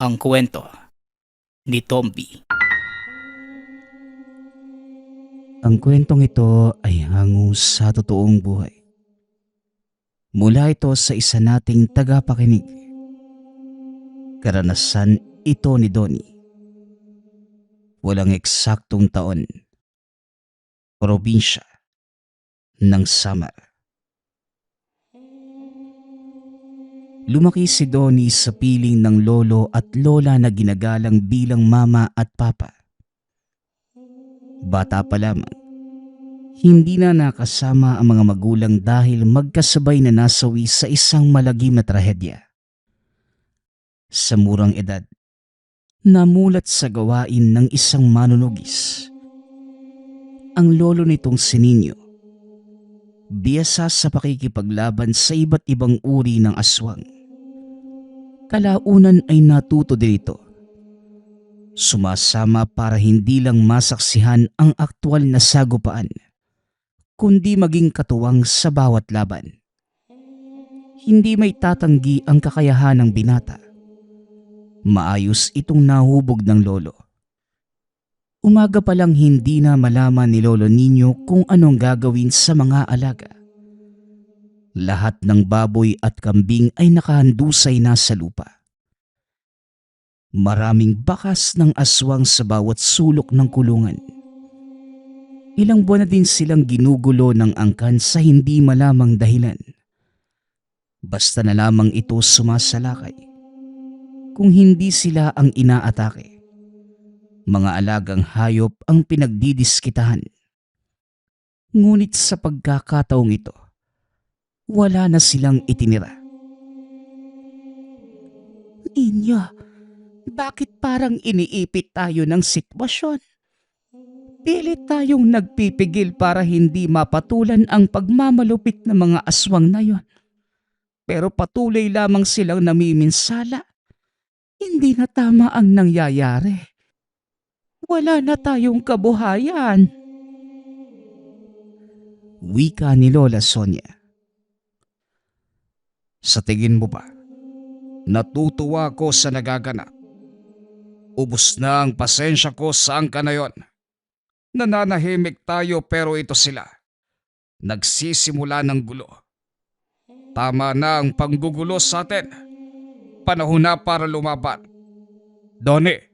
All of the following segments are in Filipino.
Ang kwento ni Tomby. Ang kwentong ito ay hango sa totoong buhay. Mula ito sa isa nating tagapakinig. Karanasan ito ni Donnie. Walang eksaktong taon. Probinsya ng Samar. Lumaki si Donnie sa piling ng lolo at lola na ginagalang bilang mama at papa. Bata pa lamang, hindi na nakasama ang mga magulang dahil magkasabay na nasawi sa isang malagim na trahedya. Sa murang edad, namulat sa gawain ng isang manunugis. Ang lolo nitong si Nino, biyasa sa pakikipaglaban sa iba't ibang uri ng aswang. Kalaunan ay natuto din ito. Sumasama para hindi lang masaksihan ang aktwal na sagupaan, kundi maging katuwang sa bawat laban. Hindi may tatanggi ang kakayahan ng binata. Maayos itong nahubog ng lolo. Umaga pa lang hindi na malaman ni Lolo Nino kung anong gagawin sa mga alaga. Lahat ng baboy at kambing ay nakahandusay na sa lupa. Maraming bakas ng aswang sa bawat sulok ng kulungan. Ilang buwan na din silang ginugulo ng angkan sa hindi malamang dahilan. Basta na lamang ito sumasalakay. Kung hindi sila ang inaatake, mga alagang hayop ang pinagdidiskitahan. Ngunit sa pagkakataong ito, wala na silang itinira. Inyo, bakit parang iniipit tayo ng sitwasyon? Pilit tayong nagpipigil para hindi mapatulan ang pagmamalupit ng mga aswang na yon. Pero patuloy lamang silang namiminsala. Hindi na tama ang nangyayari. Wala na tayong kabuhayan. Wika ni Lola Sonia. Sa tingin mo ba, natutuwa ko sa nagaganap? Ubus na ang pasensya ko sa angka na yon. Nananahimik tayo pero ito sila. Nagsisimula ng gulo. Tama na ang panggugulo sa atin. Panahon na para lumaban. Donnie,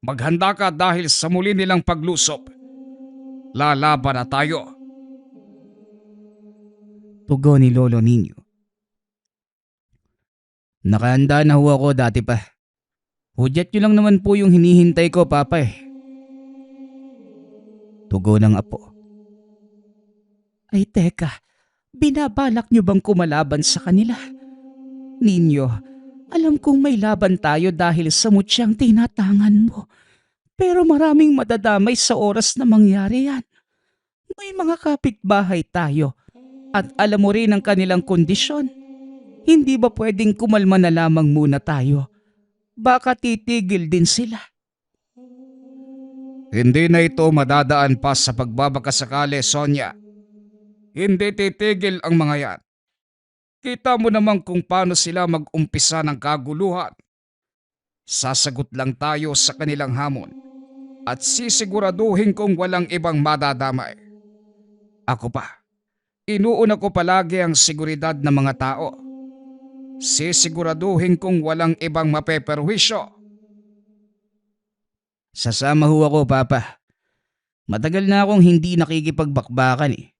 maghanda ka dahil sa muli nilang paglusob. Lalaban na tayo. Tugon ni Lolo Nino. Nakahanda na ho ako dati pa. Hudyat nyo lang naman po yung hinihintay ko, Papa eh. Tugon ng apo. Ay teka, binabalak nyo bang kumalaban sa kanila? Ninyo, alam kong may laban tayo dahil sa mutyang tinatangan mo. Pero maraming madadamay sa oras na mangyari yan. May mga kapitbahay tayo at alam mo rin ang kanilang kondisyon. Hindi ba pwedeng kumalma na lamang muna tayo? Baka titigil din sila. Hindi na ito madadaan pa sa pagbabakasakali, Sonia. Hindi titigil ang mga yan. Kita mo naman kung paano sila mag-umpisa ng kaguluhan. Sasagot lang tayo sa kanilang hamon at sisiguraduhin kong walang ibang madadamay. Ako pa, inuuna ko palagi ang seguridad ng mga tao. Sisiguraduhin kong walang ibang mapeperwisyo. Sasama ho ako, Papa. Matagal na akong hindi nakikipagbakbakan eh.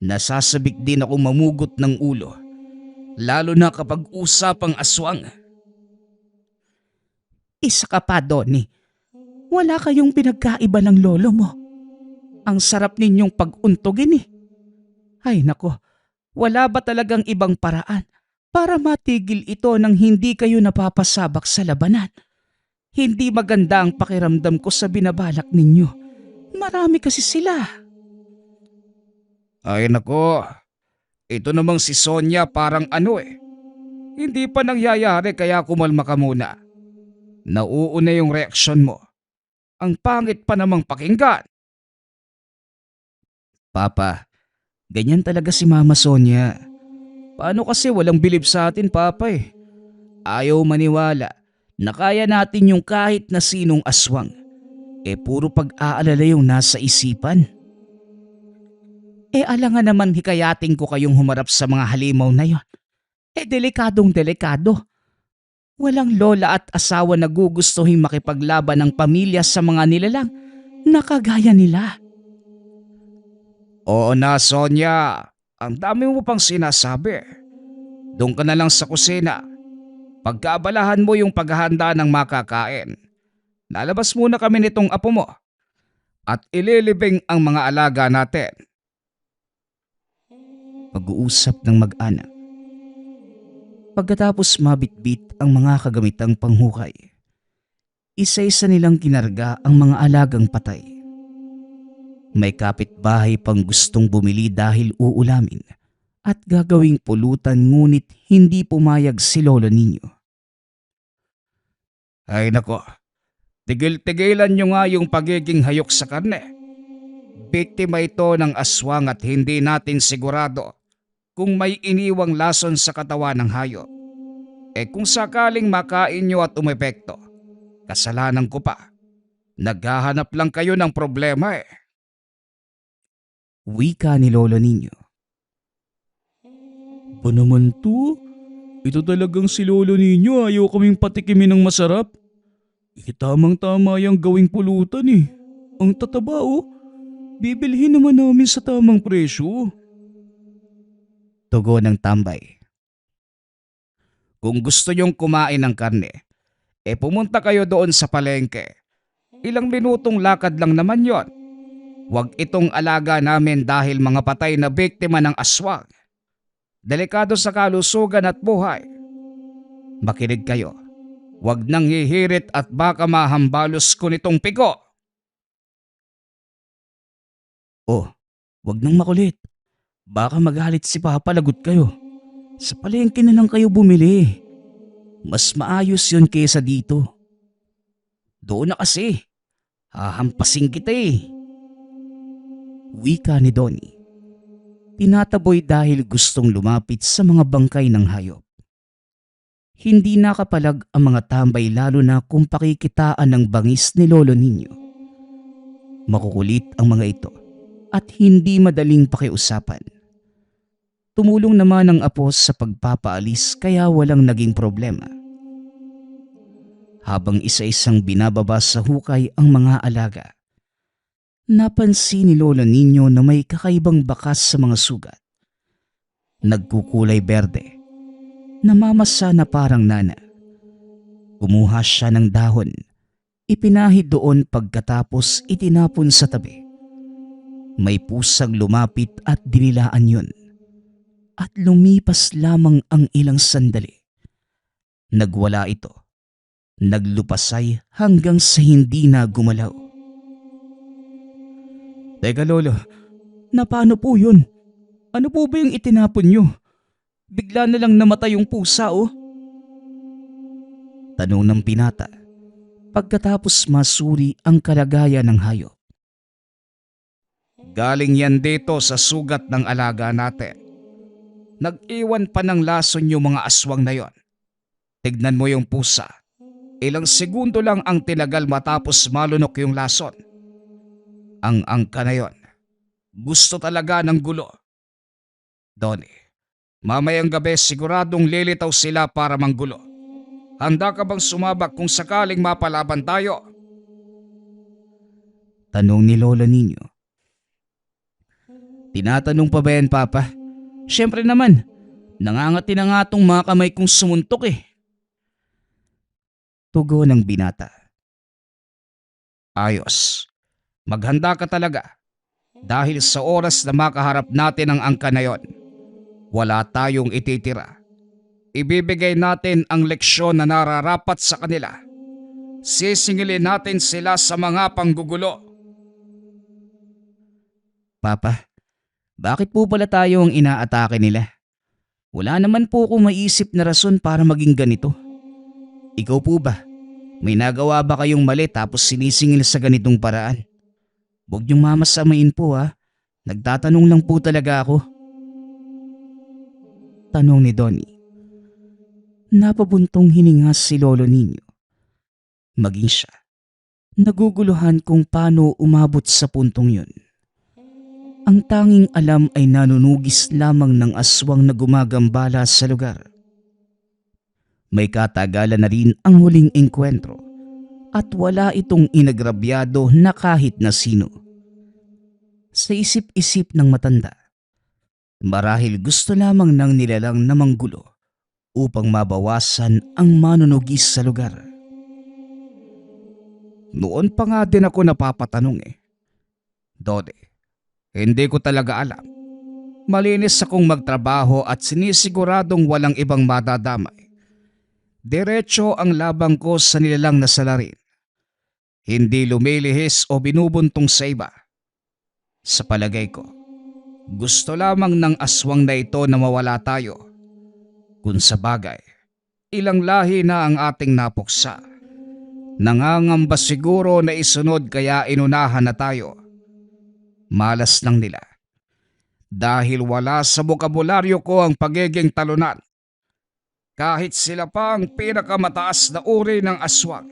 Nasasabik din akong mamugot ng ulo. Lalo na kapag usapang aswang. Isa ka pa, Donnie. Wala kayong pinagkaiba ng lolo mo. Ang sarap ninyong pag-untogin eh. Ay nako, wala ba talagang ibang paraan para matigil ito nang hindi kayo napapasabak sa labanan? Hindi maganda ang pakiramdam ko sa binabalak ninyo. Marami kasi sila. Ay nako, ito namang si Sonia parang ano eh. Hindi pa nangyayari kaya kumalma ka muna. Nauuna yung reaksyon mo. Ang pangit pa namang pakinggan. Papa, ganyan talaga si Mama Sonia. Paano kasi walang bilib sa atin, Papa eh. Ayaw maniwala na kaya natin yung kahit na sinong aswang. Puro pag-aalala yung nasa isipan. Alangan naman hikayatin ko kayong humarap sa mga halimaw na yon. Delikadong delikado. Walang lola at asawa na gugustuhin makipaglaban ng pamilya sa mga nilalang na kagaya nila. Oo na, Sonia. Ang dami mo pang sinasabi. Doon ka na lang sa kusina. Pagkaabalahan mo yung paghahanda ng makakain. Lalabas muna kami nitong apo mo at ililibing ang mga alaga natin. Pag-uusap ng mag-anak. Pagkatapos mabitbit ang mga kagamitang panghukay, isa-isa nilang kinarga ang mga alagang patay. May kapitbahay pang gustong bumili dahil uulamin at gagawing pulutan ngunit hindi pumayag si Lolo Niño. Ay nako, tigil-tigilan nyo nga yung pagiging hayok sa karne. Biktima ito ng aswang at hindi natin sigurado kung may iniwang lason sa katawan ng hayop. Kung sakaling makain nyo at umepekto, kasalanan ko pa. Naghahanap lang kayo ng problema Wika ni Lolo Niño. Pa naman to? Ito talagang si Lolo Niño, ayaw kaming patikimin ng masarap. Tamang-tama yung gawing pulutan Ang tataba Bibilhin naman namin sa tamang presyo. Tugon ng tambay. Kung gusto nyong kumain ng karne, pumunta kayo doon sa palengke. Ilang minutong lakad lang naman yon. Huwag itong alaga namin dahil mga patay na biktima ng aswang. Delikado sa kalusugan at buhay. Makinig kayo. Huwag nang hihirit at baka mahambalos ko nitong piko. Wag nang makulit. Baka magalit si Papa, lagot kayo. Sa palengke na lang kayo bumili. Mas maayos yun kaysa dito. Doon na kasi. Hahampasin kita Wika ni Donnie. Tinataboy dahil gustong lumapit sa mga bangkay ng hayop. Hindi nakapalag ang mga tambay lalo na kung pakikitaan ng bangis ni Lolo Niño. Makukulit ang mga ito at hindi madaling pakiusapan. Tumulong naman ang apo sa pagpapaalis kaya walang naging problema. Habang isa-isang binababa sa hukay ang mga alaga, napansin ni Lolo Niño na may kakaibang bakas sa mga sugat. Nagkukulay berde. Namamasa na parang nana. Kumuha siya ng dahon. Ipinahid doon pagkatapos itinapon sa tabi. May pusang lumapit at dinilaan yun. At lumipas lamang ang ilang sandali. Nagwala ito. Naglupasay hanggang sa hindi na gumalaw. Teka Lolo, paano po yun? Ano po ba yung itinapon nyo? Bigla na lang namatay yung pusa Tanong ng binata pagkatapos masuri ang kalagayan ng hayop. Galing yan dito sa sugat ng alaga natin. Nag-iwan pa ng lason yung mga aswang na yon. Tignan mo yung pusa. Ilang segundo lang ang tinagal matapos malunok yung lason. Ang angka na yon. Gusto talaga ng gulo. Donnie, mamayang gabi siguradong lilitaw sila para manggulo. Handa ka bang sumabak kung sakaling mapalaban tayo? Tanong ni Lolo Niño. Tinatanong pa ba yan, Papa? Siyempre naman, nangangati na nga tong mga kamay kong sumuntok Tugon ng binata. Ayos. Maghanda ka talaga. Dahil sa oras na makaharap natin ang angka na yon, wala tayong ititira. Ibibigay natin ang leksyon na nararapat sa kanila. Sisingilin natin sila sa mga panggugulo. Papa, bakit po pala tayo ang inaatake nila? Wala naman po akong maisip na rason para maging ganito. Ikaw po ba? May nagawa ba kayong mali tapos sinisingil sa ganitong paraan? Huwag niyong mamasamain po Nagtatanong lang po talaga ako. Tanong ni Donnie. Napabuntong hininga si Lolo Niño Maging siya, naguguluhan kung paano umabot sa puntong yun. Ang tanging alam ay nanunugis lamang ng aswang na gumagambala sa lugar. May katagalan na rin ang huling engkwentro at wala itong inagrabyado na kahit na sino. Sa isip-isip ng matanda, marahil gusto lamang ng nilalang na manggulo upang mabawasan ang manunugis sa lugar. Noon pa nga din ako napapatanong Dode, hindi ko talaga alam. Malinis akong magtrabaho at sinisiguradong walang ibang madadamay. Diretso ang labang ko sa nilalang na salarin. Hindi lumilihis o binubuntong sa iba. Sa palagay ko, gusto lamang ng aswang na ito na mawala tayo. Kung sa bagay, ilang lahi na ang ating napuksa. Nangangamba siguro na isunod kaya inunahan na tayo. Malas lang nila. Dahil wala sa bokabularyo ko ang pagiging talunan. Kahit sila pa ang pinakamataas na uri ng aswang,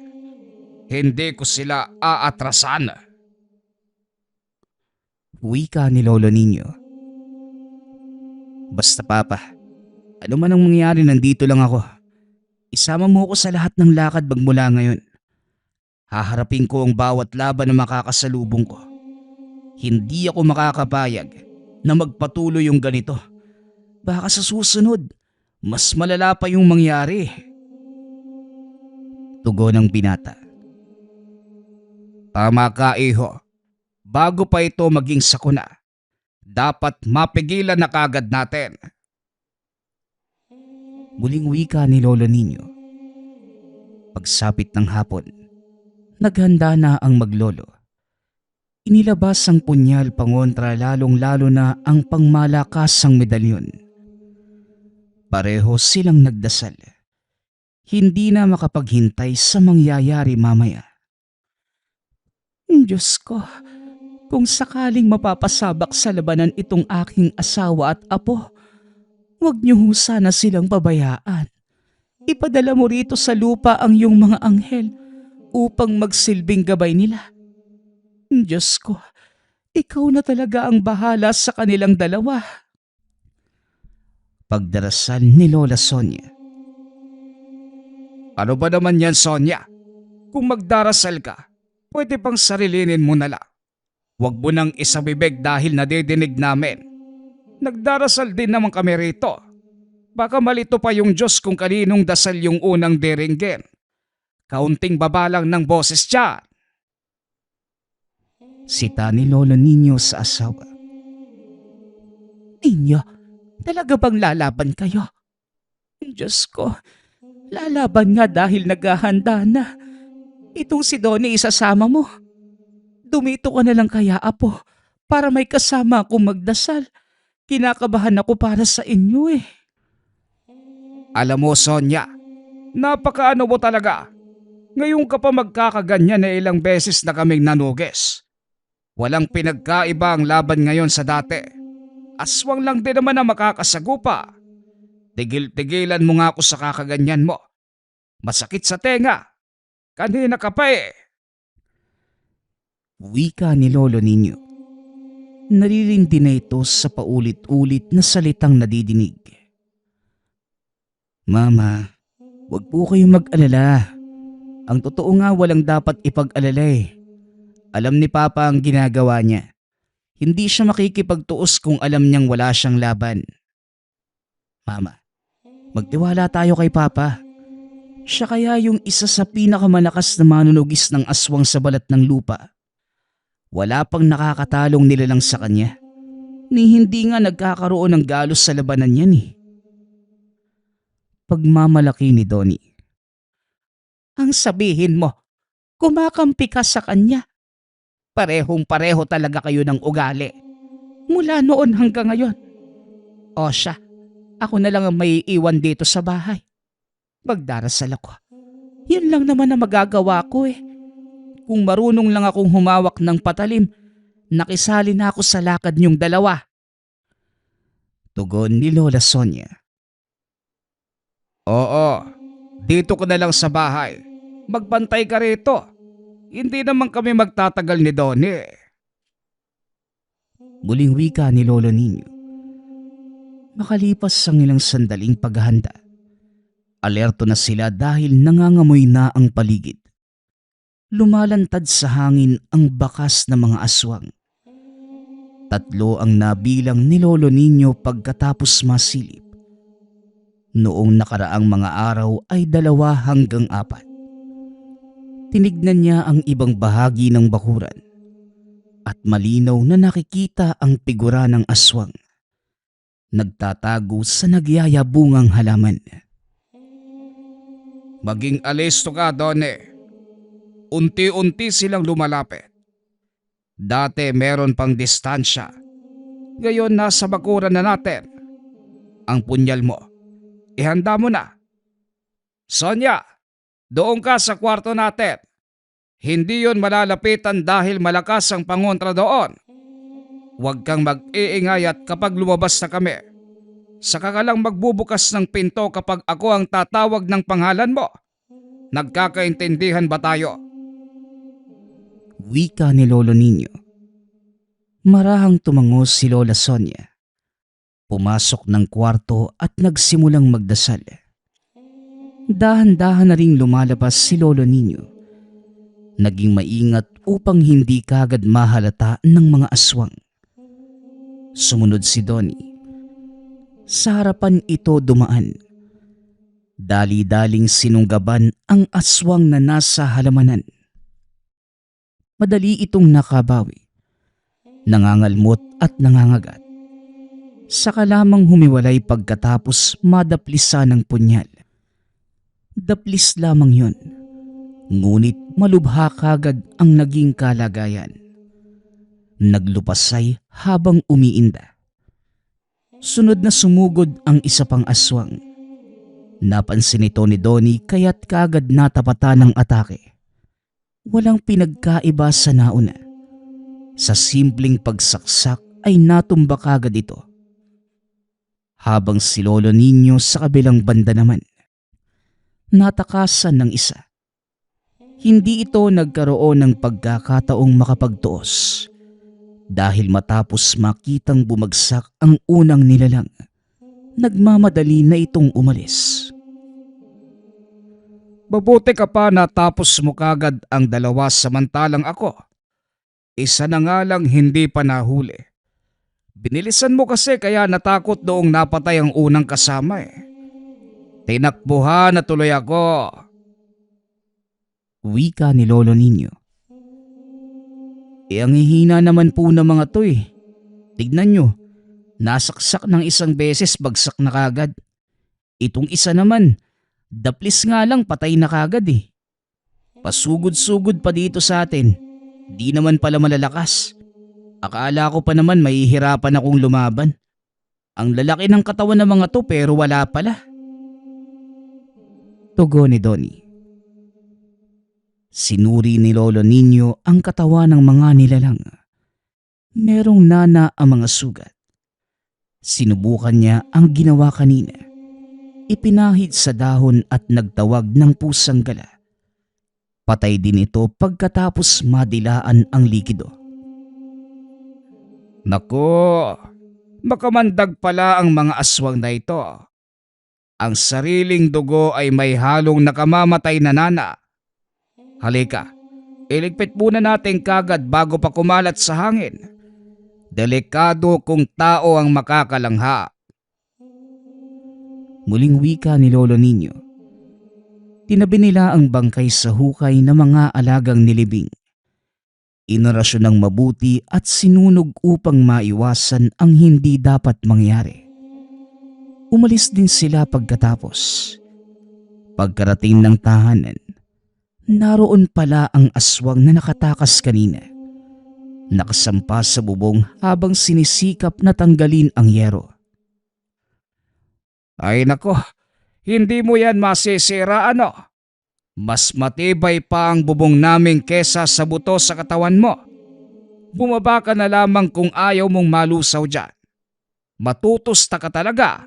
hindi ko sila aatrasan. Wika ni Lolo Nino. Basta papa, ano man ang mangyari, nandito lang ako. Isama mo ko sa lahat ng lakad magmula ngayon. Haharapin ko ang bawat laban na makakasalubong ko. Hindi ako makakapayag na magpatuloy yung ganito. Baka sa susunod, mas malala pa yung mangyari. Tugon ng binata. Tama ka, iho. Bago pa ito maging sakuna, dapat mapigilan na kagad natin. Muling wika ni Lolo Nino. Pagsapit ng hapon, naghanda na ang maglolo. Inilabas ang punyal pangontra, lalong-lalo na ang pangmalakasang medalyon. Pareho silang nagdasal. Hindi na makapaghintay sa mangyayari mamaya. Diyos ko, kung sakaling mapapasabak sa labanan itong aking asawa at apo, huwag niyo ho sana silang pabayaan. Ipadala mo rito sa lupa ang iyong mga anghel upang magsilbing gabay nila. Diyos ko, ikaw na talaga ang bahala sa kanilang dalawa. Pagdarasal ni Lola Sonia. Ano ba naman yan, Sonia? Kung magdarasal ka, pwede pang sarilinin mo na lang. Huwag mo nang isabibig dahil nadidinig namin. Nagdarasal din naman kami rito. Baka malito pa yung Diyos kung kaninong dasal yung unang diringgin. Kaunting babalang ng boses dyan. Sita ni Lolo Nino sa asawa. Ninyo, talaga bang lalaban kayo? Diyos ko, lalaban nga dahil naghahanda na. Itong si Donnie isasama mo. Dumito ka na lang kaya, apo, para may kasama akong magdasal. Kinakabahan ako para sa inyo Alam mo, Sonia, napakaano mo talaga. Ngayon ka pa magkakaganyan na ilang beses na kaming nanugis. Walang pinagkaiba ang laban ngayon sa dati. Aswang lang din naman na makakasagupa. Tigil-tigilan mo nga ako sa kakaganyan mo. Masakit sa tenga. Kanina ka pa Wika ni Lolo Nino. Naririndi na ito sa paulit-ulit na salitang nadidinig. Mama, wag po kayong mag-alala. Ang totoo nga walang dapat ipag-alala. Alam ni Papa ang ginagawa niya. Hindi siya makikipagtuos kung alam niyang wala siyang laban. Mama, magtiwala tayo kay Papa. Siya kaya yung isa sa pinakamalakas na manunugis ng aswang sa balat ng lupa. Wala pang nakakatalong nilalang sa kanya. Ni hindi nga nagkakaroon ng galos sa labanan yan Pagmamalaki ni Donnie. Ang sabihin mo, kumakampi ka sa kanya. Parehong-pareho talaga kayo ng ugali. Mula noon hanggang ngayon. O siya, ako na lang ang may iwan dito sa bahay. Magdarasal ako. Yun lang naman ang magagawa ko Kung marunong lang akong humawak ng patalim, nakisali na ako sa lakad niyong dalawa. Tugon ni Lola Sonia. Oo, dito ko na lang sa bahay. Magbantay ka rito. Hindi naman kami magtatagal ni Donnie. Muling wika ni Lolo Nino. Makalipas ang ilang sandaling paghahanda, alerto na sila dahil nangangamoy na ang paligid. Lumalantad sa hangin ang bakas na mga aswang. 3 ang nabilang ni Lolo Nino pagkatapos masilip. Noong nakaraang mga araw ay 2 hanggang 4. Tinignan niya ang ibang bahagi ng bakuran at malinaw na nakikita ang figura ng aswang. Nagtatago sa nagyayabungang halaman. Maging alisto ka, Donnie. Unti-unti silang lumalapit. Dati meron pang distansya. Ngayon nasa bakuran na natin. Ang punyal mo, ihanda mo na. Sonia, doon ka sa kwarto natin. Hindi yon malalapitan dahil malakas ang pangontra doon. Huwag kang mag-iingay at kapag lumabas na kami, saka ka lang magbubukas ng pinto kapag ako ang tatawag ng pangalan mo. Nagkakaintindihan ba tayo? Wika ni Lolo Nino. Marahang tumango si Lola Sonia. Pumasok ng kwarto at nagsimulang magdasal. Dahan-dahan na ring lumalabas si Lolo Nino. Naging maingat upang hindi kagad mahalata ng mga aswang. Sumunod si Donnie. Sa harapan ito dumaan. Dali-daling sinunggaban ang aswang na nasa halamanan. Madali itong nakabawi. Nangangalmot at nangangagat. Saka lamang humiwalay pagkatapos madaplisa ng punyal. Daplis lamang yon. Ngunit malubha kagad ang naging kalagayan. Naglupasay habang umiinda. Sunod na sumugod ang isa pang aswang. Napansin ito ni Donnie kaya't kagad natapatan ng atake. Walang pinagkaiba sa nauna. Sa simpleng pagsaksak ay natumba kagad ito. Habang si Lolo Nino sa kabilang banda naman, natakasan ng isa. Hindi ito nagkaroon ng pagkakataong makapagtuos dahil matapos makitang bumagsak ang unang nilalang, nagmamadali na itong umalis. Mabuti ka pa natapos mo kagad ang 2 samantalang ako. Isa na nga lang hindi pa nahuli. Binilisan mo kasi kaya natakot noong napatay ang unang kasama eh. Tinakbuhan na tuloy ako. Wika ni Lolo Nino. Ang hihina naman po ng mga to eh. Tignan nyo, nasaksak ng 1 beses bagsak na kagad. Itong isa naman, daplis nga lang patay na kagad eh. Pasugod-sugod pa dito sa atin. Di naman pala malalakas. Akala ko pa naman mahihirapan akong lumaban. Ang lalaki ng katawan ng mga to pero wala pala. Tugon ni Donnie. Sinuri ni Lolo Nino ang katawan ng mga nilalang. Merong nana ang mga sugat. Sinubukan niya ang ginawa kanina. Ipinahid sa dahon at nagtawag ng pusang gala. Patay din ito pagkatapos madilaan ang likido. Naku, makamandag pala ang mga aswang na ito. Ang sariling dugo ay may halong nakamamatay na nana. Halika, iligpit muna natin kagad bago pa kumalat sa hangin. Delikado kung tao ang makakalangha. Muling wika ni Lolo Nino. Tinabi nila ang bangkay sa hukay ng mga alagang nilibing. Inorasyon ng mabuti at sinunog upang maiwasan ang hindi dapat mangyari. Umalis din sila pagkatapos. Pagkarating ng tahanan, naroon pala ang aswang na nakatakas kanina. Nakasampa sa bubong habang sinisikap na tanggalin ang yero. Ay nako, hindi mo yan masisira ano? Mas matibay pa ang bubong namin kesa sa buto sa katawan mo. Bumaba ka na lamang kung ayaw mong malusaw dyan. Matutusta ka talaga.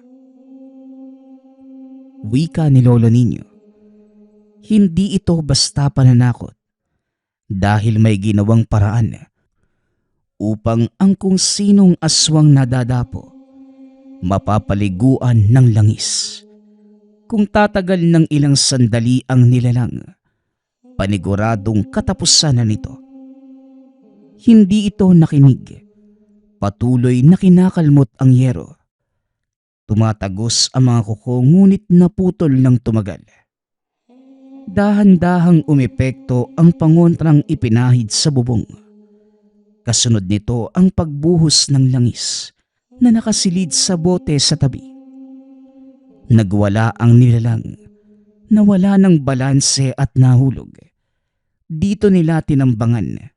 Wika ni Lolo Nino. Hindi ito basta pananakot dahil may ginawang paraan upang ang kung sinong aswang nadadapo mapapaliguan ng langis. Kung tatagal ng ilang sandali ang nilalang, paniguradong katapusan na nito. Hindi ito nakinig. Patuloy na kinakalmot ang yero. Tumatagos ang mga kuko ngunit naputol ng tumagal. Dahan-dahang umepekto ang pangontrang ipinahid sa bubong. Kasunod nito ang pagbuhos ng langis na nakasilid sa bote sa tabi. Nagwala ang nilalang, nawala ng balanse at nahulog. Dito nila tinambangan,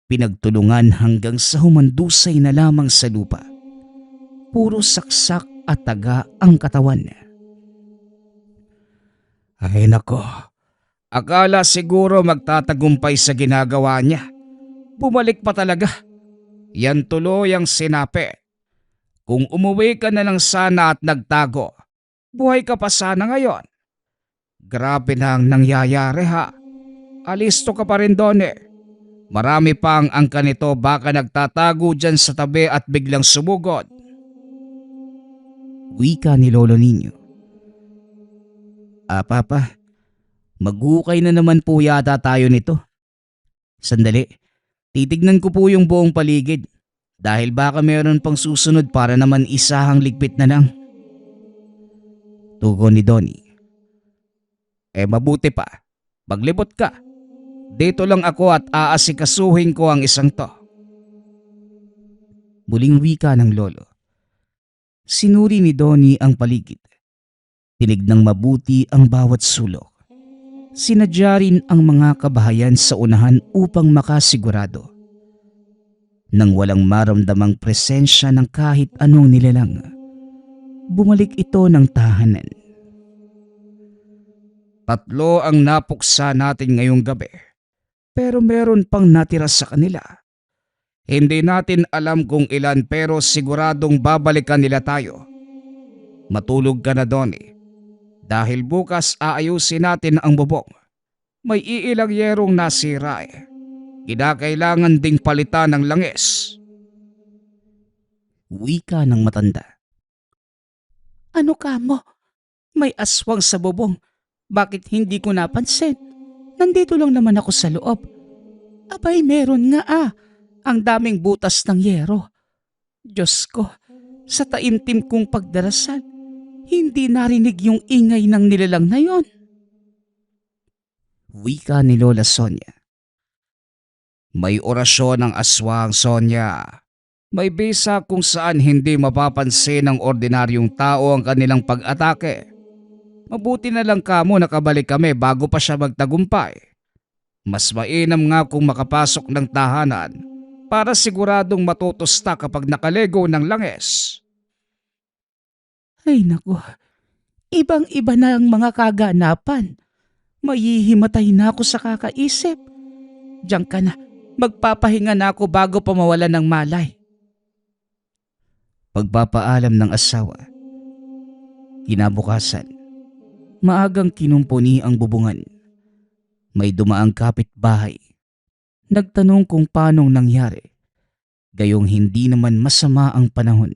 pinagtulungan hanggang sa humandusay na lamang sa lupa. Puro saksak at taga ang katawan. Ay nako, akala siguro magtatagumpay sa ginagawa niya. Bumalik pa talaga. Yan tuloy ang sinapi. Kung umuwi ka na lang sana at nagtago, buhay ka pa sana ngayon. Grabe na ang nangyayari ha. Alisto ka pa rin doon eh. Marami pang angka nito baka nagtatago dyan sa tabi at biglang sumugod. Wika ni Lolo Niño. Papa, maghukay na naman po yata tayo nito. Sandali, titignan ko po yung buong paligid dahil baka meron pang susunod para naman isahang ligpit na lang. Tugon ni Donnie. Mabuti pa, maglibot ka. Dito lang ako at aasikasuhin ko ang isang to. Muling wika ng lolo. Sinuri ni Donnie ang paligid. Tinignang mabuti ang bawat sulok. Sinadya rin ang mga kabahayan sa unahan upang makasigurado. Nang walang maramdamang presensya ng kahit anong nilalang, bumalik ito ng tahanan. 3 ang napuksa natin ngayong gabi. Pero meron pang natira sa kanila. Hindi natin alam kung ilan pero siguradong babalikan nila tayo. Matulog ka na Donnie. Dahil bukas aayusin natin ang bubong. May iilang yerong nasira eh. Kinakailangan ding palitan ng langis. Wika ng matanda. Ano ka mo? May aswang sa bubong. Bakit hindi ko napansin? Nandito lang naman ako sa loob. Abay meron nga ang daming butas ng yero. Diyos ko, sa taimtim kong pagdarasal, hindi narinig yung ingay ng nilalang na yon. Wika ni Lola Sonia. May orasyon ng aswang, Sonia. May bisa kung saan hindi mapapansin ng ordinaryong tao ang kanilang pag-atake. Mabuti na lang kamo nakabalik kami bago pa siya magtagumpay. Mas mainam nga kung makapasok ng tahanan para siguradong matutusta kapag nakalego ng langis. Ay naku, ibang-iba na ang mga kaganapan. Mahihimatay na ako sa kakaisip. Diyan ka na, magpapahinga na ako bago pa mawala ng malay. Pagpapaalam ng asawa. Kinabukasan, maagang kinumpuni ang bubungan. May dumaang kapitbahay. Nagtanong kung paanong nangyari. Gayong hindi naman masama ang panahon.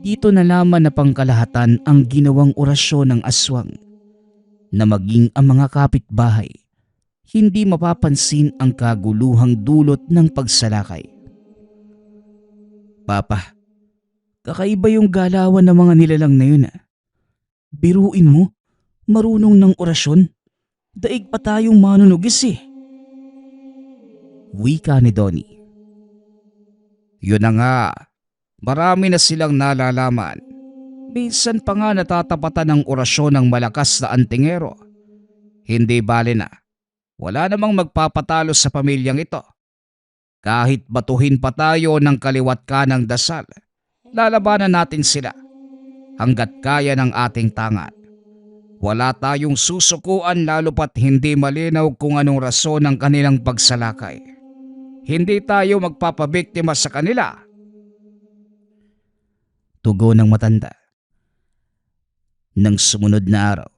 Dito nalaman na pangkalahatan ang ginawang orasyon ng aswang na maging ang mga kapitbahay hindi mapapansin ang kaguluhang dulot ng pagsalakay. Papa, kakaiba yung galawan ng mga nilalang na yun. Biruin mo, marunong ng orasyon. Daig pa tayong manunugis eh. Wika ni Donnie. Yun na nga. Marami na silang nalalaman. Minsan pa nga natatapatan ng orasyon ng malakas na antingero. Hindi bale na. Wala namang magpapatalo sa pamilyang ito. Kahit batuhin pa tayo ng kaliwat kanang dasal, lalabanan natin sila hanggat kaya ng ating tangan. Wala tayong susukuan lalo pat hindi malinaw kung anong rason ng kanilang pagsalakay. Hindi tayo magpapabiktima sa kanila. Tugon ng matanda. Nang sumunod na araw,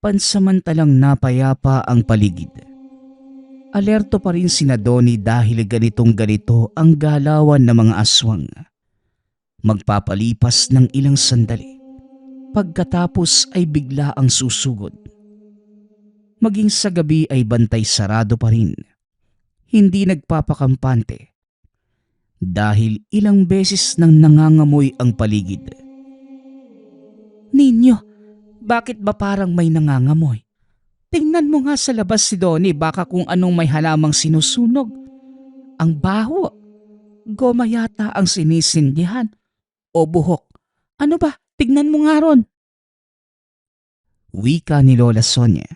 Pansamantalang napayapa ang paligid. Alerto pa rin sina Donnie dahil ganitong-ganito ang galawan ng mga aswang. Magpapalipas ng ilang sandali. Pagkatapos ay bigla ang susugod. Maging sa gabi ay bantay sarado pa rin. Hindi nagpapakampante. Dahil ilang beses nang nangangamoy ang paligid. Ninyo, bakit ba parang may nangangamoy? Tingnan mo nga sa labas si Donnie, baka kung anong may halamang sinusunog. Ang baho. Goma yata ang sinisindihan. O buhok. Ano ba? Tignan mo nga ron. Wika ni Lola Sonia.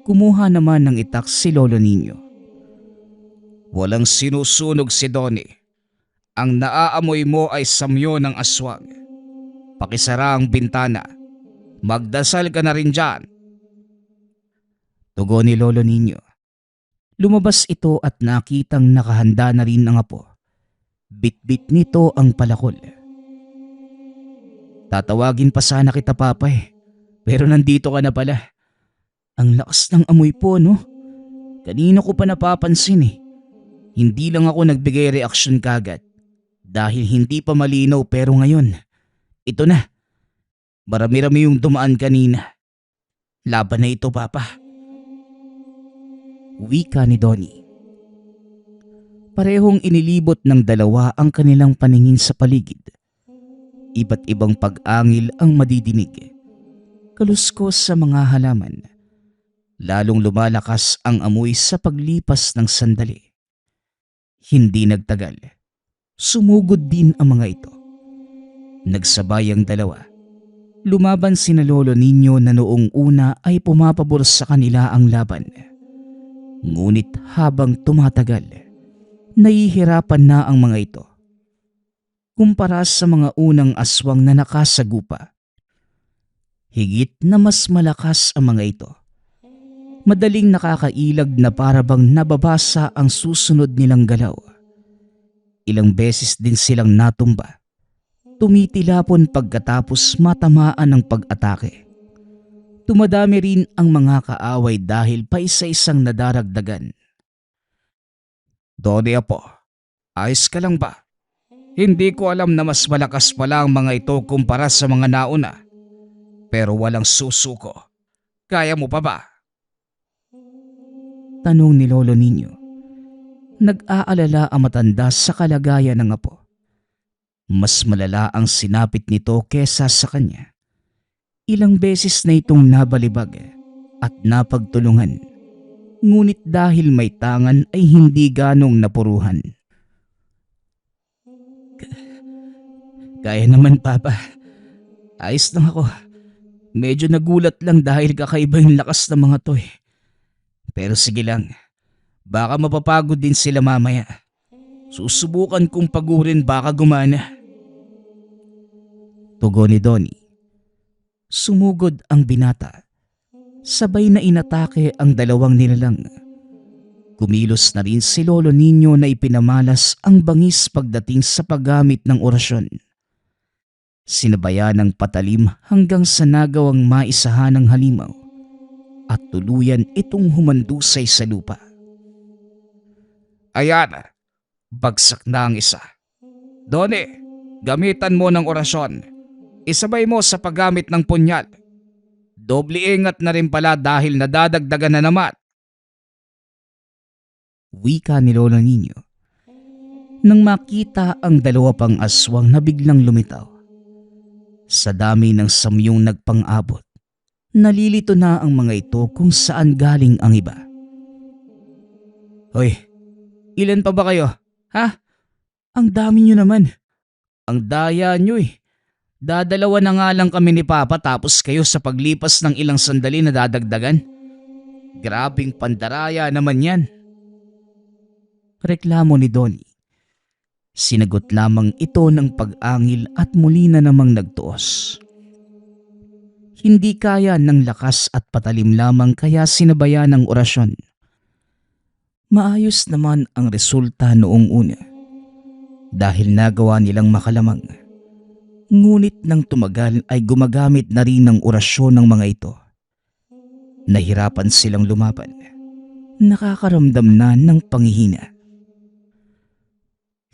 Kumuha naman ng itak si Lolo Nino. Walang sinusunog si Donnie. Ang naaamoy mo ay samyo ng aswang. Pakisara ang bintana. Magdasal ka na rin dyan. Tugon ni Lolo Nino. Lumabas ito at nakitang nakahanda na rin ang apo. Bit-bit nito ang palakol. Tatawagin pa sana kita, Papa eh. Pero nandito ka na pala. Ang lakas ng amoy po, no? Kanina ko pa napapansin eh. Hindi lang ako nagbigay reaksyon kagad. Dahil hindi pa malinaw pero ngayon, ito na. Marami-rami yung dumaan kanina. Laban na ito, Papa. Wika ni Donnie. Parehong inilibot ng dalawa ang kanilang paningin sa paligid. Iba't ibang pag-angil ang madidinig. Kaluskos sa mga halaman. Lalong lumalakas ang amoy sa paglipas ng sandali. Hindi nagtagal. Sumugod din ang mga ito. Nagsabay ang dalawa. Lumaban sina Lolo Nino na noong una ay pumapabor sa kanila ang laban. Ngunit habang tumatagal, nahihirapan na ang mga ito. Kumpara sa mga unang aswang na nakasagupa, higit na mas malakas ang mga ito. Madaling nakakailag na parabang nababasa ang susunod nilang galaw. Ilang beses din silang natumba. Tumitilapon pagkatapos matamaan ng pag-atake. Tumadami rin ang mga kaaway dahil pa isa-isang nadaragdagan. Donnie apo, ayos ka lang ba? Hindi ko alam na mas malakas pala ang mga ito kumpara sa mga nauna. Pero walang susuko. Kaya mo pa ba? Tanong ni Lolo Nino. Nag-aalala ang matanda sa kalagayan ng apo. Mas malala ang sinapit nito kesa sa kanya. Ilang beses na itong nabalibag at napagtulungan. Ngunit dahil may tangan ay hindi ganong napuruhan. Kaya naman, Papa. Ayos lang ako. Medyo nagulat lang dahil kakaiba yung lakas ng mga to eh. Pero sige lang. Baka mapapagod din sila mamaya. Susubukan kong pagurin baka gumana. Tugon ni Donnie. Sumugod ang binata. Sabay na inatake ang dalawang nilalang. Kumilos na rin si Lolo Nino na ipinamalas ang bangis pagdating sa paggamit ng orasyon. Sinabayan ng patalim hanggang sa nagawang maisahan ng halimaw at tuluyan itong humandusay sa lupa. Ayan, bagsak na ang isa. Donnie, gamitan mo ng orasyon. Isabay mo sa paggamit ng punyal. Doble ingat na rin pala dahil nadadagdagan na naman. Wika ni Lolo Nino. Nang makita ang dalawa pang aswang na biglang lumitaw. Sa dami ng samyong nagpang-abot, nalilito na ang mga ito kung saan galing ang iba. Hoy, ilan pa ba kayo? Ha? Ang dami nyo naman. Ang daya nyo eh. Dadalawa na nga lang kami ni Papa tapos kayo sa paglipas ng ilang sandali na dadagdagan. Grabing pandaraya naman yan. Reklamo ni Donnie. Sinagot lamang ito ng pag-angil at muli na namang nagtuos. Hindi kaya ng lakas at patalim lamang kaya sinabayan ng orasyon. Maayos naman ang resulta noong una. Dahil nagawa nilang makalamang. Ngunit nang tumagal ay gumagamit na rin ng orasyon ng mga ito. Nahirapan silang lumaban. Nakakaramdam na ng panghihina.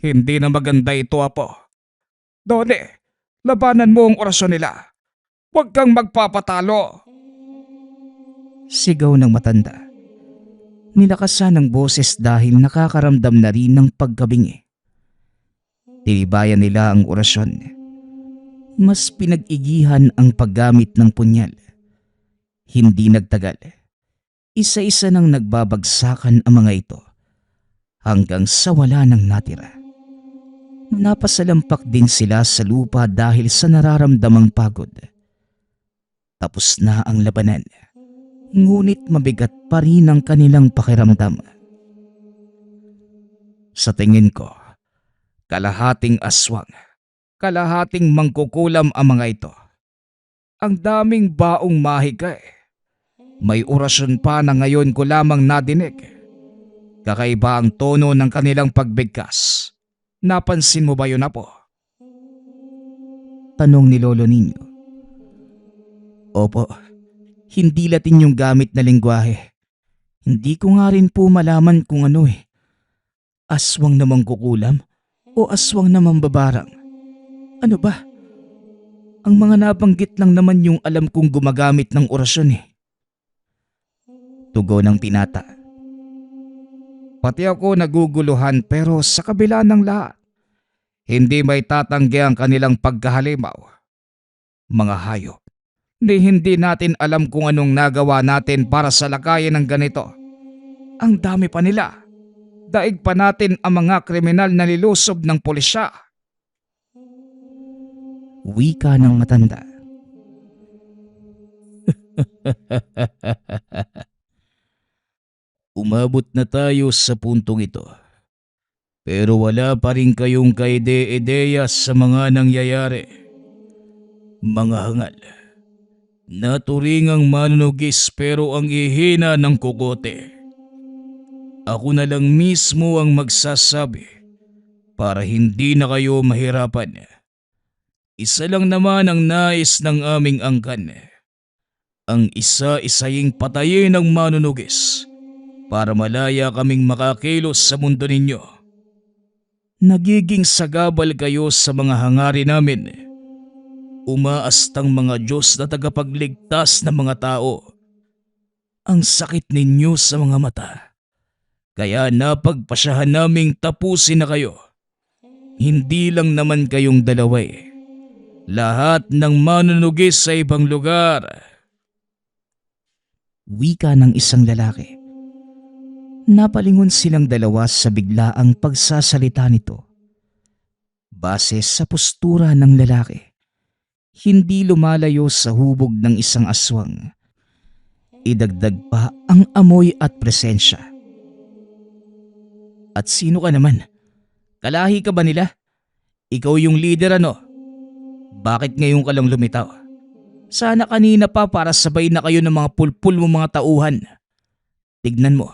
Hindi na maganda ito, Apo. Doni, labanan mo ang orasyon nila. Huwag kang magpapatalo. Sigaw ng matanda. Nilakasan ng boses dahil nakakaramdam na rin ng pagkabingi. Tinibayan nila ang orasyon. Mas pinag-igihan ang paggamit ng punyal. Hindi nagtagal. Isa-isa nang nagbabagsakan ang mga ito hanggang sa wala nang natira. Napasalampak din sila sa lupa dahil sa nararamdamang pagod. Tapos na ang labanan, ngunit mabigat pa rin ang kanilang pakiramdam. Sa tingin ko, kalahating aswang, kalahating mangkukulam ang mga ito. Ang daming baong mahika eh. May orasyon pa na ngayon ko lamang nadinig. Kakaiba ang tono ng kanilang pagbigkas. Napansin mo ba yun, Apo? Tanong ni Lolo Niño. Opo, hindi Latin yung gamit na lengguwahe. Hindi ko nga rin po malaman kung ano eh. Aswang na mangkukulam o aswang na mambabarang? Ano ba? Ang mga nabanggit lang naman yung alam kong gumagamit ng orasyon eh. Tugon ng pinata. Pati ako naguguluhan pero sa kabila ng lahat, hindi may tatanggi ang kanilang pagkahalimaw. Mga hayop, hindi natin alam kung anong nagawa natin para sa lakayan ng ganito. Ang dami pa nila. Daig pa natin ang mga kriminal na nilusob ng pulisya. Wika ng matanda. Umabot na tayo sa puntong ito. Pero wala pa rin kayong kaide-ideya sa mga nangyayari. Mga hangal. Naturingang manunugis pero ang ihina ng kukote. Ako na lang mismo ang magsasabi para hindi na kayo mahirapan. Isa lang naman ang nais ng aming angkan. Ang isa-isaying patayin ng manunugis para malaya kaming makakilos sa mundo ninyo. Nagiging sagabal kayo sa mga hangarin namin. Umaastang mga Diyos na tagapagligtas ng mga tao. Ang sakit ninyo sa mga mata. Kaya napagpasyahan naming tapusin na kayo. Hindi lang naman kayong dalawa eh. Lahat ng manunugis sa ibang lugar. Wika ng isang lalaki. Napalingon silang dalawa sa biglaang pagsasalita nito. Base sa postura ng lalaki, hindi lumalayo sa hubog ng isang aswang. Idagdag pa ang amoy at presensya. At sino ka naman? Kalahi ka ba nila? Ikaw yung leader ano? Bakit ngayon ka lang lumitaw? Sana kanina pa para sabay na kayo ng mga pulpul mo mga tauhan. Tignan mo.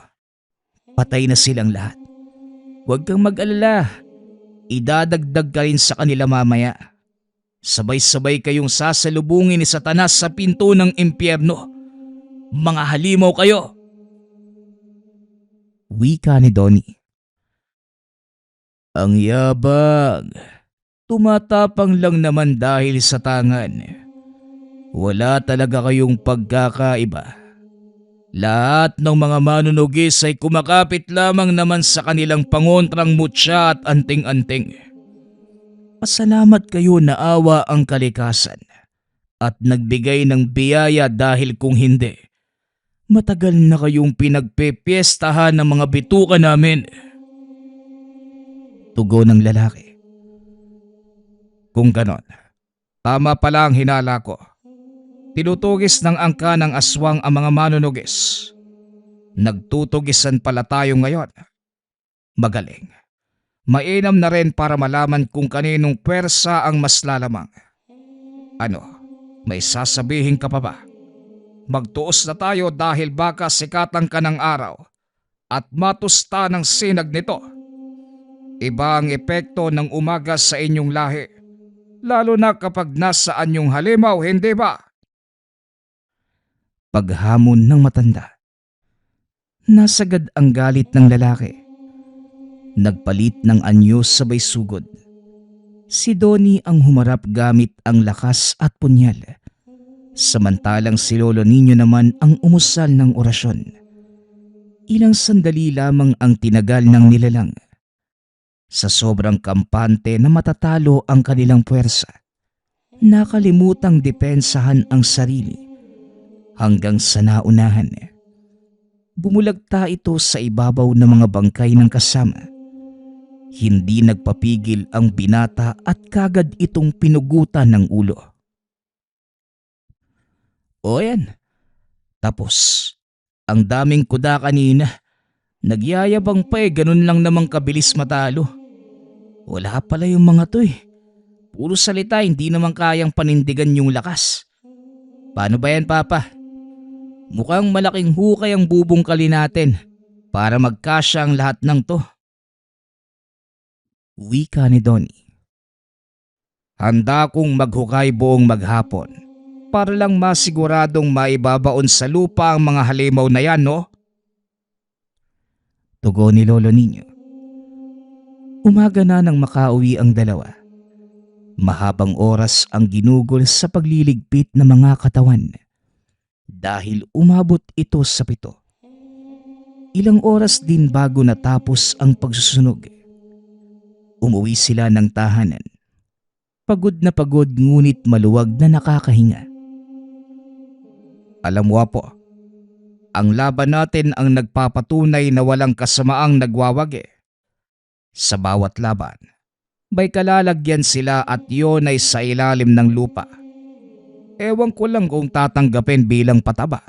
Patay na silang lahat. Huwag kang mag-alala. Idadagdag ka rin sa kanila mamaya. Sabay-sabay kayong sasalubungin ni Satanas sa pinto ng impyerno. Mga halimaw kayo! Wika ni Donnie. Ang yabang. Tumatapang lang naman dahil sa tangan. Wala talaga kayong pagkakaiba. Lahat ng mga manunugis ay kumakapit lamang naman sa kanilang pangontrang mutya at anting-anting. Pasalamat kayo na awa ang kalikasan at nagbigay ng biyaya dahil kung hindi, matagal na kayong pinagpepiestahan ng mga bituka namin. Tugon ng lalaki. Kung ganon, tama pala ang hinala ko. Tinutugis ng angka ng aswang ang mga manunugis. Nagtutugisan pala tayo ngayon. Magaling. Mainam na rin para malaman kung kaninong pwersa ang mas lalamang. Ano, may sasabihin ka pa ba? Magtuos na tayo dahil baka sikatan ka ng araw at matusta ng sinag nito. Iba ang epekto ng umaga sa inyong lahi, lalo na kapag nasa anyong halimaw, hindi ba? Paghamon ng matanda. Nasagad ang galit ng lalaki. Nagpalit ng anyo sabay sugod. Si Donnie ang humarap gamit ang lakas at punyal. Samantalang si Lolo Niño naman ang umusal ng orasyon. Ilang sandali lamang ang tinagal ng nilalang. Sa sobrang kampante na matatalo ang kanilang puwersa, nakalimutang depensahan ang sarili hanggang sa naunahan. Bumulagta ito sa ibabaw ng mga bangkay ng kasama. Hindi nagpapigil ang binata at kagad itong pinugutan ng ulo. O yan, tapos. Ang daming kuda kanina. Nagyayabang pa ganun lang namang kabilis matalo. Wala pala yung mga to Puro salita, hindi naman kayang panindigan yung lakas. Paano ba yan, Papa? Mukhang malaking hukay ang bubungkali natin para magkasya ang lahat ng to. Wika ni Donnie. Handa kong maghukay buong maghapon para lang masiguradong maibabaon sa lupa ang mga halimaw na yan, no? Tugon ni Lolo Niño. Umaga na nang makauwi ang dalawa. Mahabang oras ang ginugol sa pagliligpit ng mga katawan dahil umabot ito sa 7. Ilang oras din bago natapos ang pagsusunog. Umuwi sila ng tahanan. Pagod na pagod ngunit maluwag na nakakahinga. Alam mo po, ang laban natin ang nagpapatunay na walang kasamaang nagwawagi. Sa bawat laban, may kalalagyan sila at yun ay sa ilalim ng lupa. Ewan ko lang kung tatanggapin bilang pataba.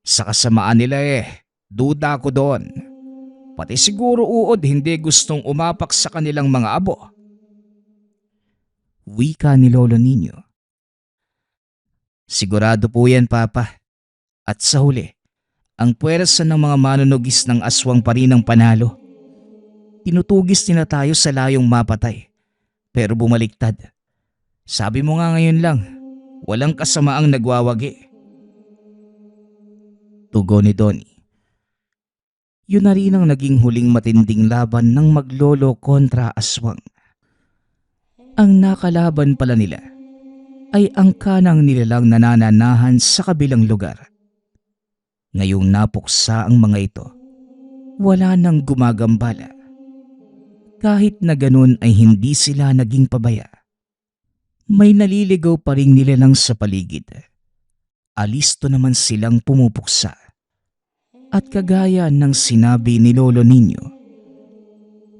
Sa kasamaan nila duda ko doon. Pati siguro uod hindi gustong umapak sa kanilang mga abo. Wika ni Lolo Niño. Sigurado po yan, Papa. At sa huli, ang puwersa ng mga manunugis ng aswang pa rin ang panalo. Tinutugis nila tayo sa layong mapatay, pero bumaliktad. Sabi mo nga ngayon lang, walang kasamaang nagwawagi. Tugon ni Donnie. Yun na rin ang naging huling matinding laban ng maglolo kontra aswang. Ang nakalaban pala nila ay ang kanang nilalang nanananahan sa kabilang lugar. Ngayong napuksa ang mga ito, wala nang gumagambala. Kahit na ganun ay hindi sila naging pabaya. May naliligaw pa rin nilalang sa paligid. Alisto naman silang pumupuksa. At kagaya ng sinabi ni Lolo Niño,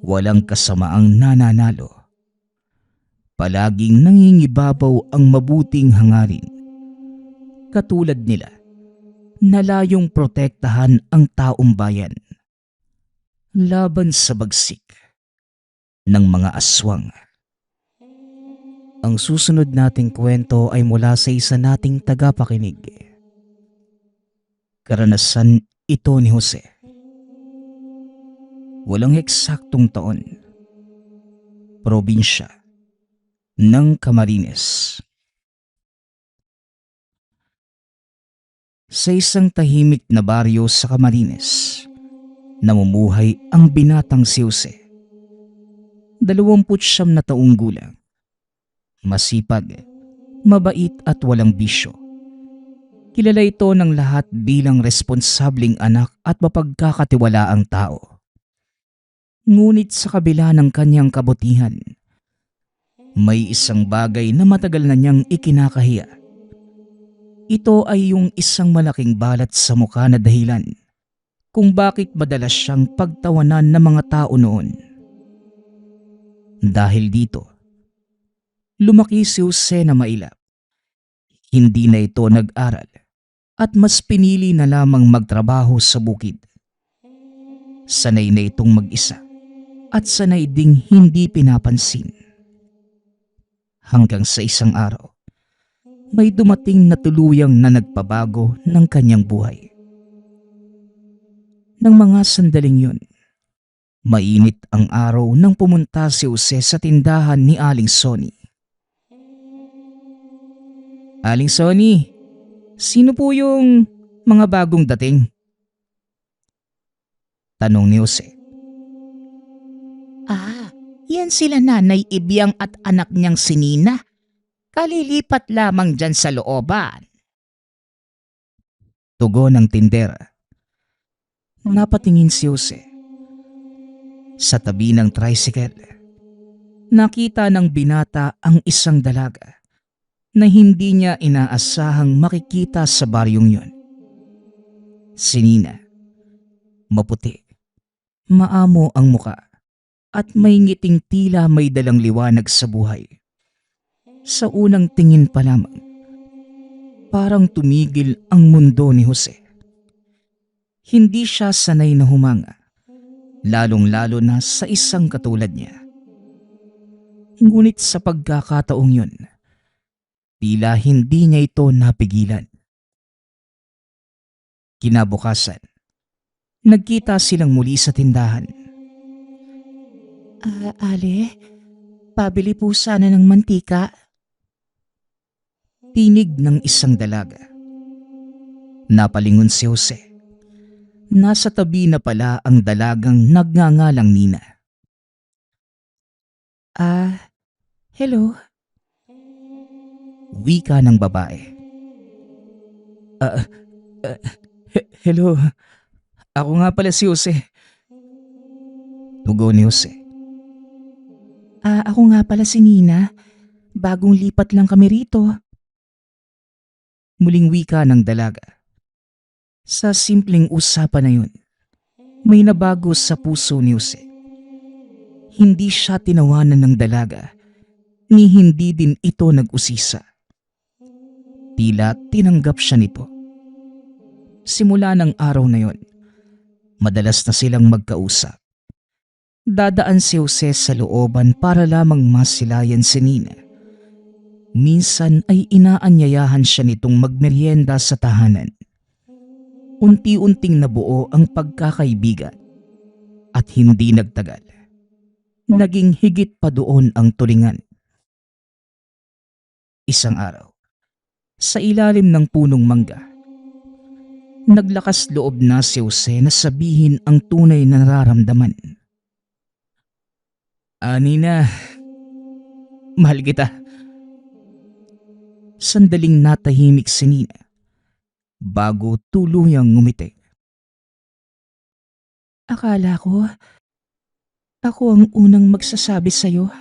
walang kasamaang nananalo. Palaging nangingibabaw ang mabuting hangarin. Katulad nila, nalayong protektahan ang taong bayan laban sa bagsik ng mga aswang. Ang susunod nating kwento ay mula sa isa nating tagapakinig. Karanasan ito ni Jose. Walang eksaktong taon. Probinsya ng Camarines. Sa isang tahimik na baryo sa Camarines, namumuhay ang binatang si Jose. 29 na taong gulang. Masipag, mabait at walang bisyo. Kilala ito ng lahat bilang responsabling anak at mapagkakatiwalaang tao. Ngunit sa kabila ng kanyang kabutihan, may isang bagay na matagal na niyang ikinakahiya. Ito ay yung isang malaking balat sa mukha na dahilan kung bakit madalas siyang pagtawanan ng mga tao noon. Dahil dito, lumaki si Jose na mailap. Hindi na ito nag-aral at mas pinili na lamang magtrabaho sa bukid. Sanay na itong mag-isa at sanay ding hindi pinapansin. Hanggang sa isang araw, may dumating na tuluyang na nagpabago ng kanyang buhay. Nang mga sandaling yun, mainit ang araw nang pumunta si Jose sa tindahan ni Aling Sonny. Aling Sonny, sino po yung Mga bagong dating. Tanong ni Jose. Yan sila Nanay Ibyang at anak niyang si Nina. Kalilipat lamang dyan sa looban. Tugon ng tindera. Napatingin si Jose. Sa tabi ng tricycle, nakita ng binata ang isang dalaga na hindi niya inaasahang makikita sa baryong yun. Si Nina. Maputi. Maamo ang muka at may ngiting tila may dalang liwanag sa buhay. Sa unang tingin pa lamang, parang tumigil ang mundo ni Jose. Hindi siya sanay na humanga, lalong-lalo na sa isang katulad niya. Ngunit sa pagkakataong yun, tila hindi niya ito napigilan. Kinabukasan, nagkita silang muli sa tindahan. Ale, pabili po sana ng mantika. Tinig ng isang dalaga. Napalingon si Jose. Nasa tabi na pala ang dalagang nagngangalang Nina. Hello? Wika ng babae. Hello? Ako nga pala si Jose. Tugon ni Jose. Ako nga pala si Nina. Bagong lipat lang kami rito. Muling wika ng dalaga. Sa simpleng usapan na yun, may nabago sa puso ni Jose. Hindi siya tinawanan ng dalaga, ni hindi din ito nag-usisa. Tila tinanggap siya nito. Simula ng araw na yon, madalas na silang magkausap. Dadaan si Jose sa looban para lamang masilayan si Nina. Minsan ay inaanyayahan siya nitong magmeryenda sa tahanan. Unti-unting nabuo ang pagkakaibigan at hindi nagtagal. Naging higit pa doon ang tulingan. Isang araw, sa ilalim ng punong mangga, naglakas loob na si Jose na sabihin ang tunay na nararamdaman. Nina, mahal kita. Sandaling natahimik si Nina bago tuluyang ngumiti. Akala ko, ako ang unang magsasabi sa'yo.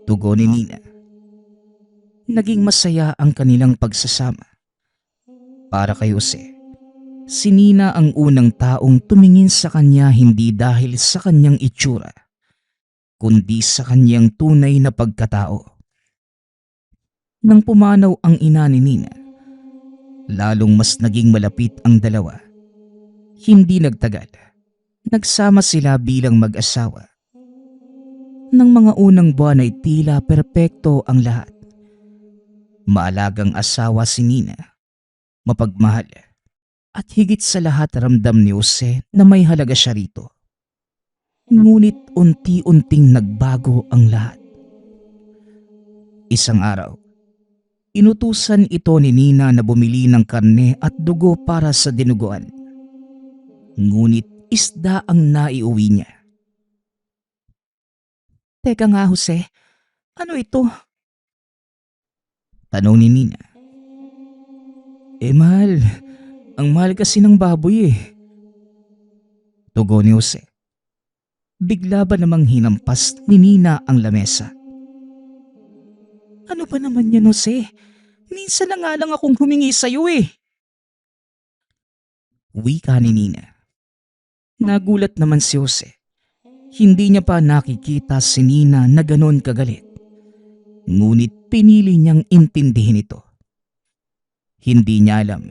Tugon ni Nina. Naging masaya ang kanilang pagsasama. Para kay Jose, si Nina ang unang taong tumingin sa kanya hindi dahil sa kanyang itsura, kundi sa kanyang tunay na pagkatao. Nang pumanaw ang ina ni Nina, lalong mas naging malapit ang dalawa. Hindi nagtagal, nagsama sila bilang mag-asawa. Nang mga unang buwan ay tila perpekto ang lahat. Maalagang asawa si Nina, mapagmahal, at higit sa lahat ramdam ni Jose na may halaga siya rito. Ngunit unti-unting nagbago ang lahat. Isang araw, inutusan ito ni Nina na bumili ng karne at dugo para sa dinuguan. Ngunit isda ang naiuwi niya. Teka nga Jose, ano ito? Tanong ni Nina. Mahal, ang mahal kasi ng baboy eh. Tugon ni Jose. Bigla ba namang hinampas ni Nina ang lamesa? Ano ba naman yan, Jose? Minsan na nga lang akong humingi sa'yo eh. Wika ni Nina. Nagulat naman si Jose. Hindi niya pa nakikita si Nina na ganon kagalit. Ngunit pinili niyang intindihin ito. Hindi niya alam.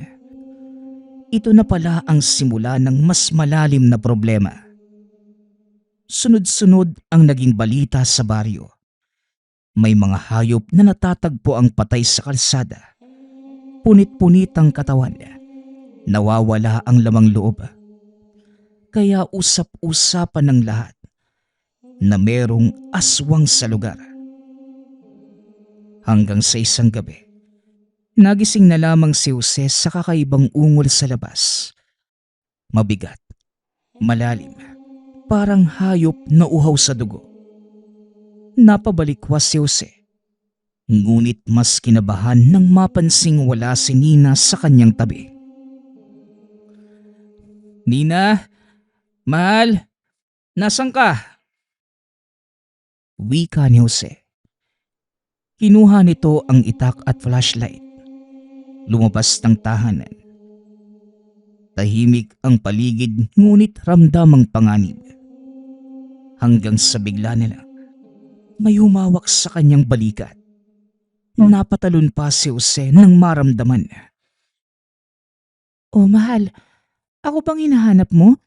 Ito na pala ang simula ng mas malalim na problema. Sunod-sunod ang naging balita sa baryo. May mga hayop na natatagpo ang patay sa kalsada. Punit-punit ang katawan. Nawawala ang lamang loob. Kaya usap-usapan ng lahat na merong aswang sa lugar. Hanggang sa isang gabi, Nagising na lamang si Jose sa kakaibang ungol sa labas. Mabigat, malalim, parang hayop na uhaw sa dugo. Napabalikwas si Jose. Ngunit mas kinabahan nang mapansing wala si Nina sa kanyang tabi. Nina, mahal, nasan ka? Wika ni Jose. Kinuha nito ang itak at flashlight. Lumabas ng tahanan. Tahimik ang paligid ngunit ramdam ang panganib. Hanggang sa bigla na lang, may humawak sa kanyang balikat. Napatalon pa si Jose nang maramdaman. "Oh mahal, ako bang hinahanap mo?"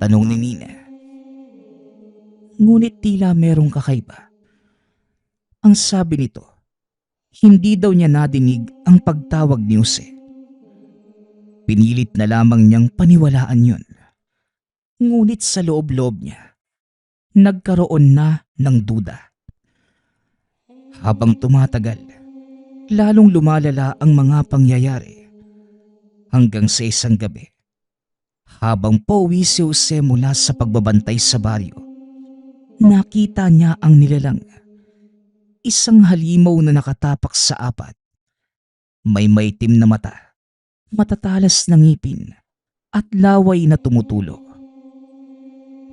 Tanong ni Nina. Ngunit tila merong kakaiba. Ang sabi nito, hindi daw niya nadinig ang pagtawag ni Jose. Pinilit na lamang niyang paniwalaan yun. Ngunit sa loob-loob niya, nagkaroon na ng duda. Habang tumatagal, lalong lumalala ang mga pangyayari. Hanggang sa isang gabi, habang pauwi si Jose mula sa pagbabantay sa baryo, nakita niya ang nilalang. Isang halimaw na nakatapak sa apat. May maitim na mata, matatalas na ngipin, at laway na tumutulo.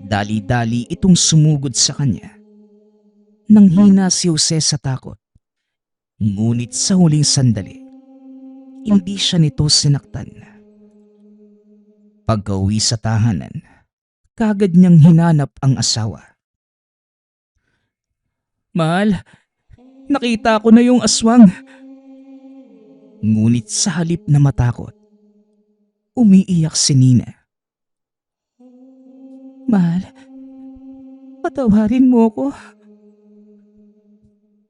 Dali-dali itong sumugod sa kanya. Nanghina si Jose sa takot. Ngunit sa huling sandali, hindi siya nito sinaktan. Pagka-uwi sa tahanan, kagad niyang hinanap ang asawa. "Mahal, nakita ko na yung aswang." Ngunit sa halip na matakot, umiiyak si Nina. "Mahal, patawarin mo ko."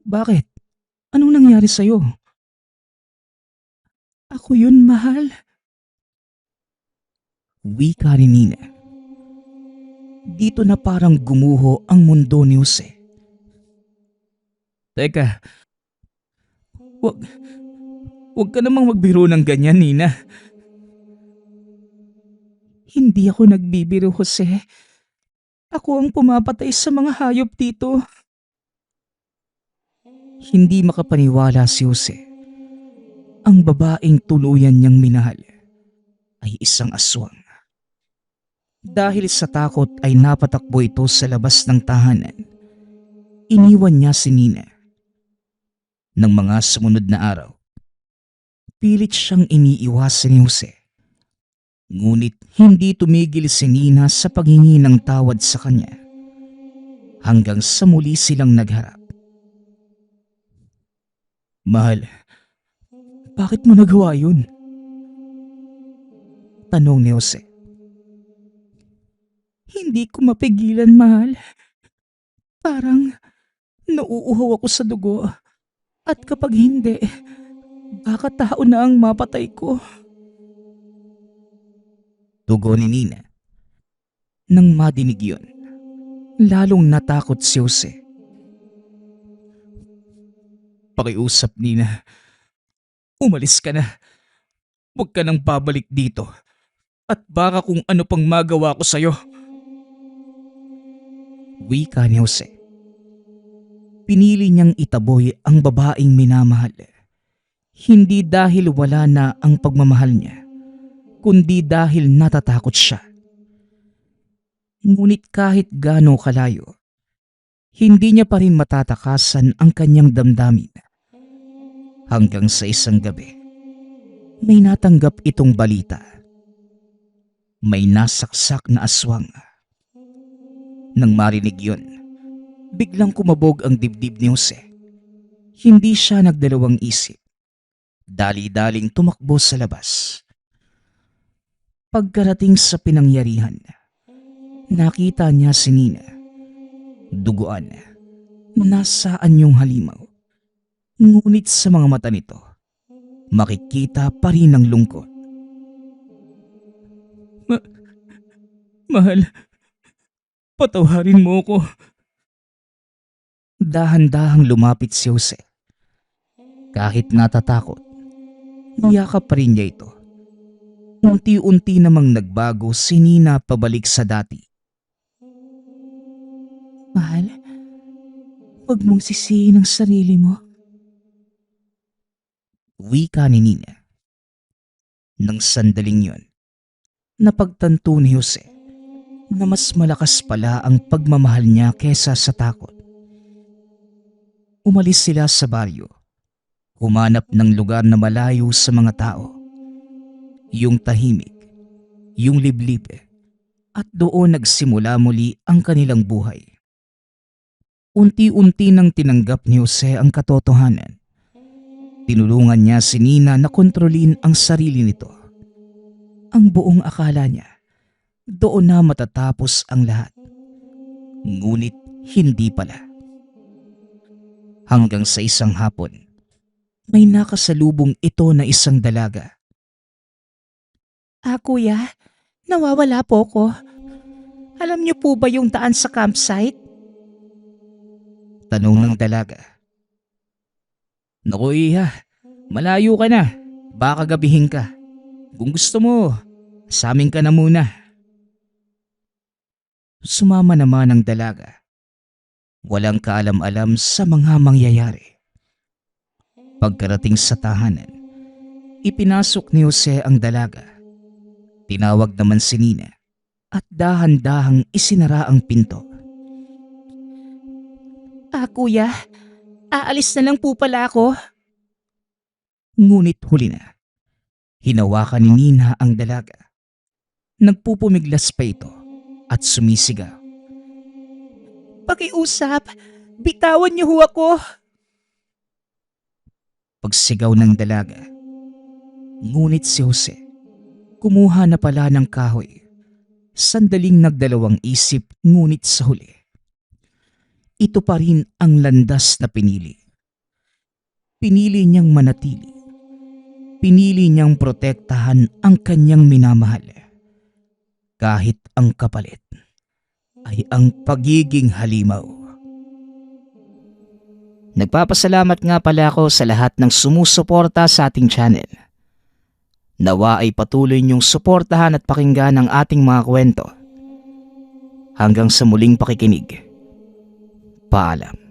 "Bakit? Anong nangyari sa'yo?" "Ako yun, mahal." Wika ni Nina. Dito na parang gumuho ang mundo ni Jose. "Teka, wag ka namang magbiro ng ganyan, Nina." "Hindi ako nagbibiro, Jose. Ako ang pumapatay sa mga hayop dito." Hindi makapaniwala si Jose. Ang babaeng tuluyan niyang minahal ay isang aswang. Dahil sa takot ay napatakbo ito sa labas ng tahanan. Iniwan niya si Nina. Ng mga sumunod na araw, pilit siyang iniiwasan ni Jose. Ngunit hindi tumigil si Nina sa paghingi ng tawad sa kanya. Hanggang sa muli silang nagharap. "Mahal, bakit mo nagawa yun?" Tanong ni Jose. "Hindi ko mapigilan, mahal. Parang nauuhaw ako sa dugo. At kapag hindi, baka tao na ang mapatay ko." Tugon ni Nina. Nang madinig yun, lalong natakot si Jose. "Pakiusap, Nina. Umalis ka na. Huwag ka nang babalik dito. At baka kung ano pang magawa ko sa'yo." Wika ni Jose. Pinili niyang itaboy ang babaeng minamahal. Hindi dahil wala na ang pagmamahal niya, kundi dahil natatakot siya. Ngunit kahit gaano kalayo, hindi niya pa rin matatakasan ang kanyang damdamin. Hanggang sa isang gabi, may natanggap itong balita. May nasaksak na aswang. Nang marinig yun, biglang kumabog ang dibdib ni Jose. Hindi siya nagdalawang isip. Dali-daling tumakbo sa labas. Pagkarating sa pinangyarihan, nakita niya si Nina. Duguan, nasaan yung halimaw. Ngunit sa mga mata nito, makikita pa rin ang lungkot. "Mahal, patawarin mo ko." Dahan-dahang lumapit si Jose. Kahit natatakot, niyakap pa rin niya ito. Unti-unti namang nagbago si Nina pabalik sa dati. Mahal, huwag mong sisihin ang sarili mo. Wika ni Nina. Nang sandaling yon, napagtanto ni Jose na mas malakas pala ang pagmamahal niya kesa sa takot. Umalis sila sa baryo. Humanap ng lugar na malayo sa mga tao. Yung tahimik, yung liblib, at doon nagsimula muli ang kanilang buhay. Unti-unti nang tinanggap ni Jose ang katotohanan. Tinulungan niya si Nina na kontrolin ang sarili nito. Ang buong akala niya, doon na matatapos ang lahat. Ngunit hindi pala. Hanggang sa isang hapon, may nakasalubong ito na isang dalaga. Kuya, nawawala po ko. Alam niyo po ba yung daan sa campsite? Tanong ng dalaga. Naku iha, malayo ka na. Baka gabihin ka. Kung gusto mo, sa amin ka na muna. Sumama naman ang dalaga. Walang kaalam-alam sa mga mangyayari. Pagkarating sa tahanan, ipinasok ni Jose ang dalaga. Tinawag naman si Nina at dahan-dahang isinara ang pinto. Kuya, aalis na lang po pala ako. Ngunit huli na. Hinawakan ni Nina ang dalaga. Nagpupumiglas pa ito at sumisigaw. Pakiusap, bitawan niyo ho ako. Pagsigaw ng dalaga. Ngunit si Jose, kumuha na pala ng kahoy. Sandaling nagdalawang isip ngunit sa huli. Ito pa rin ang landas na pinili. Pinili niyang manatili. Pinili niyang protektahan ang kanyang minamahal. Kahit ang kapalit ay ang pagiging halimaw. Nagpapasalamat nga pala ako sa lahat ng sumusuporta sa ating channel. Nawa ay patuloy niyong suportahan at pakinggan ang ating mga kwento. Hanggang sa muling pakikinig. Paalam.